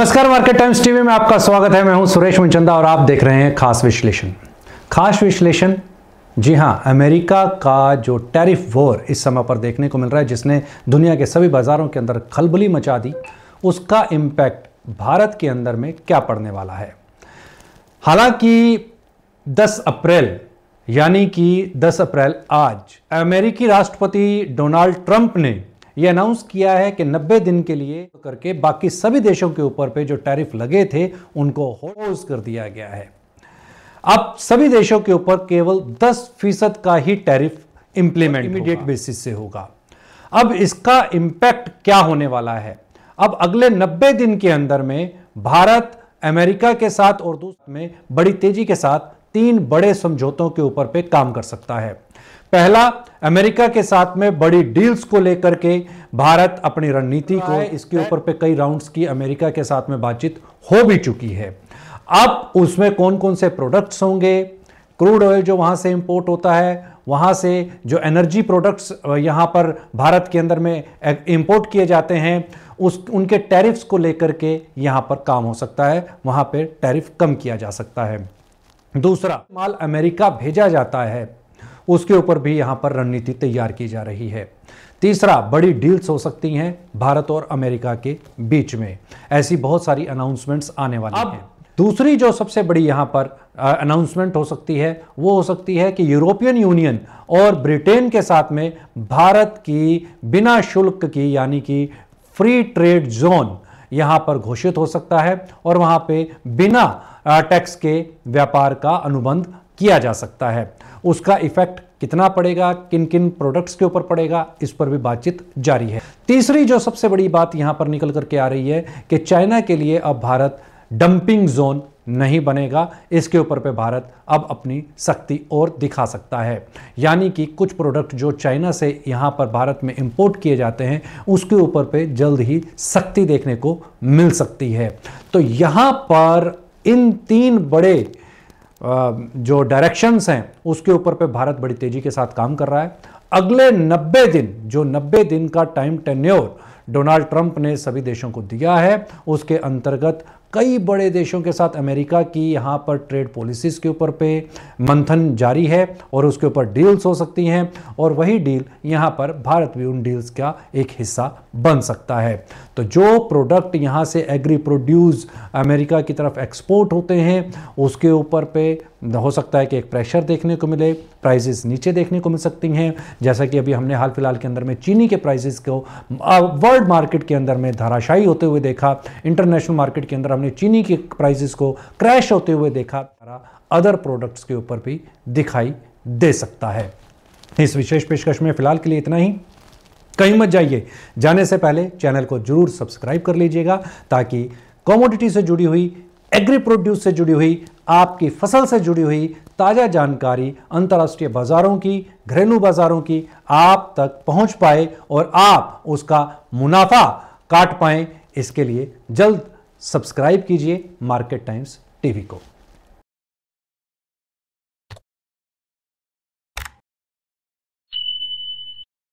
नमस्कार, market times TV में आपका स्वागत है। मैं हूं सुरेश मुंचंदा और आप देख रहे हैं खास विश्लेषण। खास विश्लेषण, जी हां, अमेरिका का जो टैरिफ वॉर इस समय पर देखने को मिल रहा है, जिसने दुनिया के सभी बाजारों के अंदर खलबली मचा दी, उसका इम्पैक्ट भारत के अंदर में क्या पड़ने वाला है। हालांकि 10 अप्रैल यानी कि 10 अप्रैल आज अमेरिकी राष्ट्रपति डोनाल्ड ट्रंप ने यह अनाउंस किया है कि 90 दिन के लिए करके बाकी सभी देशों के ऊपर पे जो टैरिफ लगे थे उनको होल्ड कर दिया गया है। अब सभी देशों के ऊपर केवल 10% का ही टैरिफ इंप्लीमेंट इमीडिएट बेसिस से होगा। अब इसका इंपैक्ट क्या होने वाला है। अब अगले 90 दिन के अंदर में भारत अमेरिका के साथ और दूसरे में बड़ी तेजी के साथ 3 बड़े समझौतों के ऊपर पे काम कर सकता है। पहला, अमेरिका के साथ में बड़ी डील्स को लेकर के भारत अपनी रणनीति को, इसके ऊपर पे कई राउंड्स की अमेरिका के साथ में बातचीत हो भी चुकी है। अब उसमें कौन कौन से प्रोडक्ट्स होंगे, क्रूड ऑयल जो वहां से इंपोर्ट होता है, वहां से जो एनर्जी प्रोडक्ट्स यहां पर भारत के अंदर में इंपोर्ट किए जाते हैं, उनके टैरिफ्स को लेकर के यहां पर काम हो सकता है, वहां पे टैरिफ कम किया जा सकता है। दूसरा, माल अमेरिका भेजा जाता है, उसके ऊपर भी यहां पर रणनीति तैयार की जा रही है। तीसरा, बड़ी डील्स हो सकती हैं भारत और अमेरिका के बीच में। ऐसी बहुत सारी अनाउंसमेंट्स आने वाली हैं। दूसरी जो सबसे बड़ी यहां पर अनाउंसमेंट हो सकती है, वो हो सकती है कि यूरोपियन यूनियन और ब्रिटेन के साथ में भारत की बिना शुल्क की यानी कि फ्री ट्रेड जोन यहां पर घोषित हो सकता है और वहां पे बिना टैक्स के व्यापार का अनुबंध किया जा सकता है। उसका इफेक्ट कितना पड़ेगा, किन किन प्रोडक्ट्स के ऊपर पड़ेगा, इस पर भी बातचीत जारी है। तीसरी जो सबसे बड़ी बात यहां पर निकल करके आ रही है कि चाइना के लिए अब भारत डंपिंग जोन नहीं बनेगा। इसके ऊपर पे भारत अब अपनी सख्ती और दिखा सकता है, यानी कि कुछ प्रोडक्ट जो चाइना से यहां पर भारत में इंपोर्ट किए जाते हैं उसके ऊपर पे जल्द ही सख्ती देखने को मिल सकती है। तो यहां पर इन 3 बड़े जो डायरेक्शंस हैं उसके ऊपर पे भारत बड़ी तेजी के साथ काम कर रहा है। अगले 90 दिन, जो 90 दिन का टाइम टेन्योर डोनाल्ड ट्रंप ने सभी देशों को दिया है, उसके अंतर्गत कई बड़े देशों के साथ अमेरिका की यहां पर ट्रेड पॉलिसीज के ऊपर पे मंथन जारी है और उसके ऊपर डील्स हो सकती हैं और वही डील यहां पर भारत भी उन डील्स का एक हिस्सा बन सकता है। तो जो प्रोडक्ट यहां से एग्री प्रोड्यूस अमेरिका की तरफ एक्सपोर्ट होते हैं उसके ऊपर पे हो सकता है कि एक प्रेशर देखने को मिले, प्राइसेस नीचे देखने को मिल सकती हैं, जैसा कि अभी हमने हाल फिलहाल के अंदर में चीनी के प्राइसेस को वर्ल्ड मार्केट के अंदर में धराशायी होते हुए देखा। इंटरनेशनल मार्केट के अंदर हमने चीनी के प्राइसेस को क्रैश होते हुए देखा। अदर प्रोडक्ट्स के ऊपर भी दिखाई दे सकता है। इस विशेष पेशकश में फिलहाल के लिए इतना ही। कहीं मत जाइए, जाने से पहले चैनल को जरूर सब्सक्राइब कर लीजिएगा ताकि कमोडिटी से जुड़ी हुई, एग्री प्रोड्यूस से जुड़ी हुई, आपकी फसल से जुड़ी हुई ताजा जानकारी अंतर्राष्ट्रीय बाजारों की, घरेलू बाजारों की आप तक पहुंच पाए और आप उसका मुनाफा काट पाएं। इसके लिए जल्द सब्सक्राइब कीजिए मार्केट टाइम्स टीवी को।